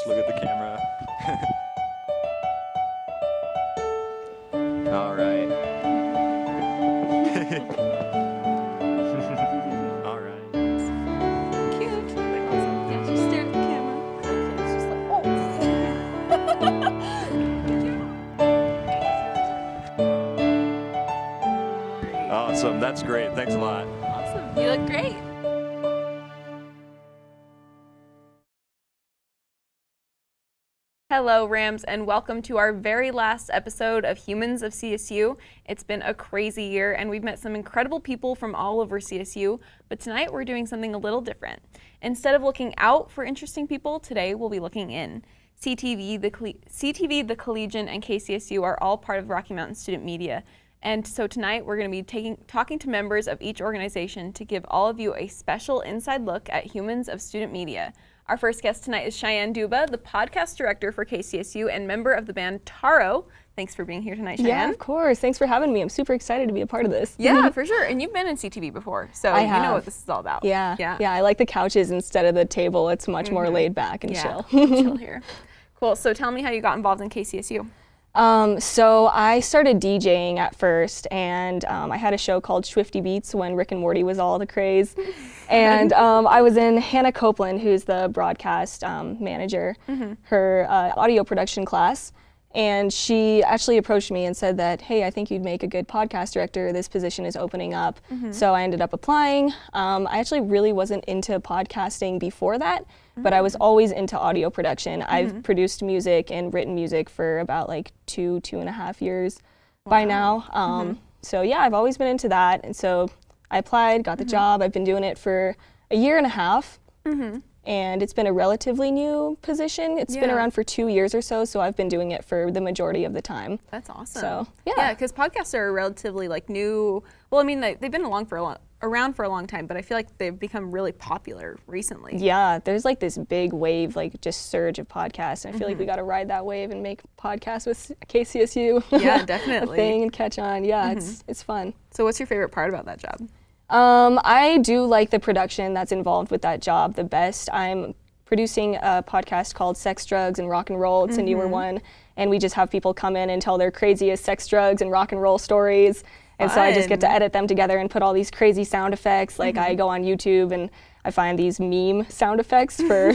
Just look at the camera. All right. All right. Cute. Yeah, just stare at the camera. It's just like, Awesome. That's great. Thanks a lot. Awesome. You look great. Hello, Rams, and welcome to our very last episode of Humans of CSU. It's been a crazy year, and we've met some incredible people from all over CSU, but tonight we're doing something a little different. Instead of looking out for interesting people, today we'll be looking in. CTV, the Collegian, and KCSU are all part of Rocky Mountain Student Media, and so tonight we're going to be talking to members of each organization to give all of you a special inside look at Humans of Student Media. Our first guest tonight is Cheyenne Duba, the podcast director for KCSU and member of the band Taro. Thanks for being here tonight, Cheyenne. Yeah, of course. Thanks for having me. I'm super excited to be a part of this. Yeah, for sure. And you've been in CTV before, so you know what this is all about. Yeah. I like the couches instead of the table. It's much more laid back and chill. Chill here. Cool. So tell me how you got involved in KCSU. So I started DJing at first, and I had a show called Swifty Beats when Rick and Morty was all the craze. And I was in Hannah Copeland, who's the broadcast manager, her audio production class. And she actually approached me and said that, hey, I think you'd make a good podcast director. This position is opening up. So I ended up applying. I actually really wasn't into podcasting before that, but I was always into audio production. I've produced music and written music for about like 2.5 years by now. So yeah, I've always been into that. And so I applied, got the job. I've been doing it for 1.5 years. And it's been a relatively new position. It's been around for 2 years or so, so I've been doing it for the majority of the time. That's awesome. So, yeah. Yeah, because podcasts are relatively like new. Well, I mean, they've been around for a long time, but I feel like they've become really popular recently. Yeah, there's like this big wave, like just surge of podcasts. And I feel like we got to ride that wave and make podcasts with KCSU. Yeah, definitely. a thing and catch on. Yeah, it's fun. So what's your favorite part about that job? I do like the production that's involved with that job the best. I'm producing a podcast called Sex, Drugs, and Rock and Roll. It's a newer one, and we just have people come in and tell their craziest sex, drugs, and rock and roll stories. And so I just get to edit them together and put all these crazy sound effects. Like I go on YouTube and I find these meme sound effects for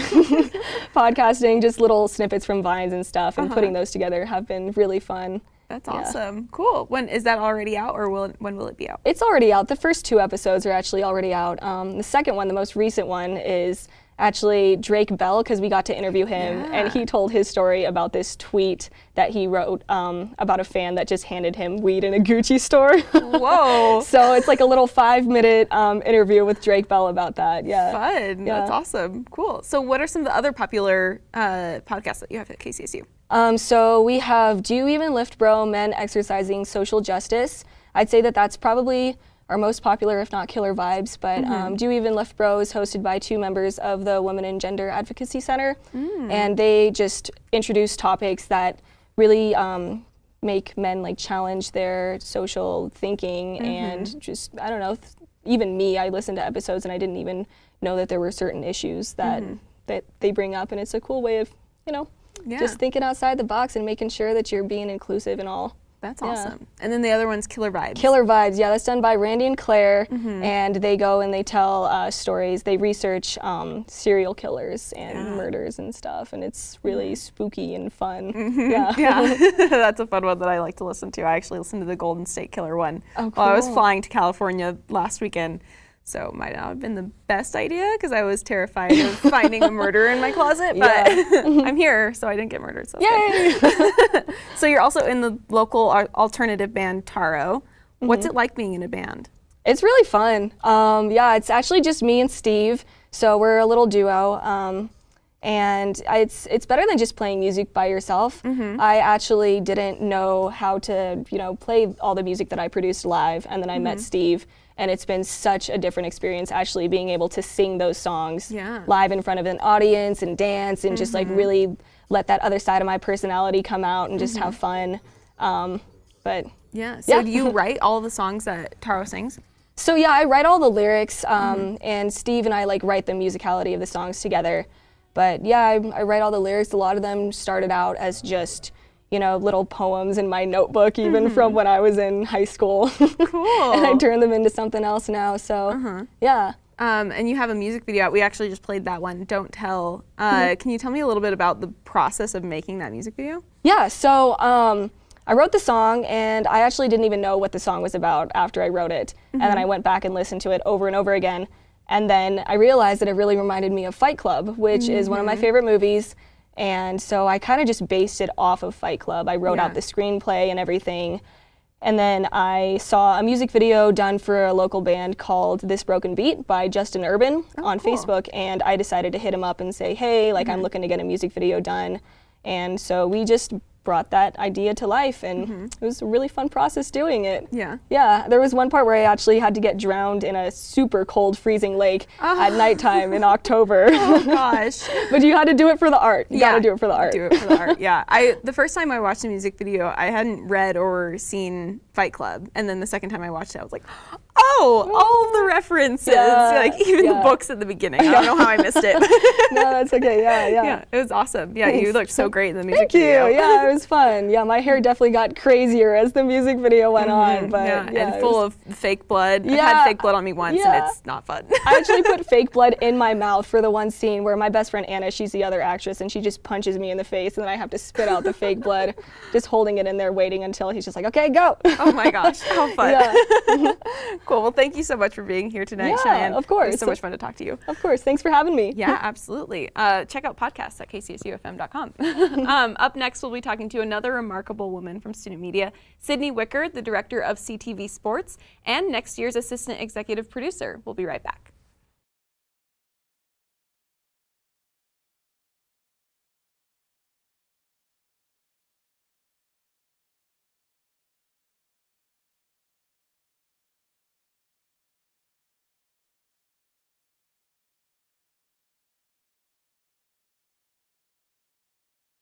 podcasting, just little snippets from Vines and stuff, and putting those together have been really fun. That's awesome. Cool. When is that already out, or when will it be out? It's already out. The first 2 episodes are actually already out. The second one, the most recent one, is actually Drake Bell, because we got to interview him, and he told his story about this tweet that he wrote about a fan that just handed him weed in a Gucci store. Whoa. So it's like a little 5-minute interview with Drake Bell about that. Yeah. Fun. Yeah. That's awesome. Cool. So what are some of the other popular podcasts that you have at KCSU? So we have Do You Even Lift Bro? Men Exercising Social Justice. I'd say that that's probably our most popular, if not killer vibes, but Do You Even Lift Bro? Is hosted by 2 members of the Women and Gender Advocacy Center, and they just introduce topics that really make men like challenge their social thinking and just, I don't know, even me, I listened to episodes and I didn't even know that there were certain issues that they bring up, and it's a cool way of, just thinking outside the box and making sure that you're being inclusive and all. That's awesome. And then the other one's Killer Vibes. Killer Vibes, yeah, that's done by Randy and Claire, and they go and they tell stories. They research serial killers and murders and stuff, and it's really spooky and fun. Yeah, that's a fun one that I like to listen to. I actually listened to the Golden State Killer one while I was flying to California last weekend. So it might not have been the best idea because I was terrified of finding a murder in my closet, but I'm here, so I didn't get murdered. So yay! So you're also in the local alternative band Taro. What's it like being in a band? It's really fun. Yeah, it's actually just me and Steve, so we're a little duo. And it's better than just playing music by yourself. I actually didn't know how to, play all the music that I produced live, and then I met Steve. And it's been such a different experience actually being able to sing those songs live in front of an audience and dance and just like really let that other side of my personality come out and just have fun. But so do you write all the songs that Taro sings? So yeah, I write all the lyrics and Steve and I like write the musicality of the songs together. But yeah, I write all the lyrics. A lot of them started out as just, little poems in my notebook, even from when I was in high school. Cool. And I turned them into something else now, so yeah. And you have a music video out. We actually just played that one, Don't Tell. Can you tell me a little bit about the process of making that music video? Yeah, so I wrote the song, and I actually didn't even know what the song was about after I wrote it. And then I went back and listened to it over and over again. And then I realized that it really reminded me of Fight Club, which is one of my favorite movies. And so I kind of just based it off of Fight Club. I wrote out the screenplay and everything. And then I saw a music video done for a local band called This Broken Beat by Justin Urban on Facebook. And I decided to hit him up and say, hey, I'm looking to get a music video done. And so we just brought that idea to life, and it was a really fun process doing it. Yeah, there was one part where I actually had to get drowned in a super cold, freezing lake at nighttime in October. Oh gosh. But you had to do it for the art. You gotta do it for the art. Do it for the art, yeah. The first time I watched the music video, I hadn't read or seen Fight Club, and then the second time I watched it, I was like, oh, all of the references, even the books at the beginning. I don't know how I missed it. No, that's okay, yeah. Yeah, it was awesome. Yeah, you looked so great in the music Thank video. you, yeah, it was fun. Yeah, my hair definitely got crazier as the music video went on, but and full of fake blood. I've had fake blood on me once, and it's not fun. I actually put fake blood in my mouth for the one scene where my best friend Anna, she's the other actress, and she just punches me in the face, and then I have to spit out the fake blood, just holding it in there, waiting until he's just like, okay, go. Oh my gosh, how fun. Yeah. Cool, well thank you so much for being here tonight, Yeah, Cheyenne. of course. It was so much fun to talk to you. Of course, thanks for having me. Yeah, absolutely. Check out podcasts at kcsufm.com. Up next, we'll be talking to another remarkable woman from student media, Sydney Wicker, the director of CTV Sports, and next year's assistant executive producer. We'll be right back.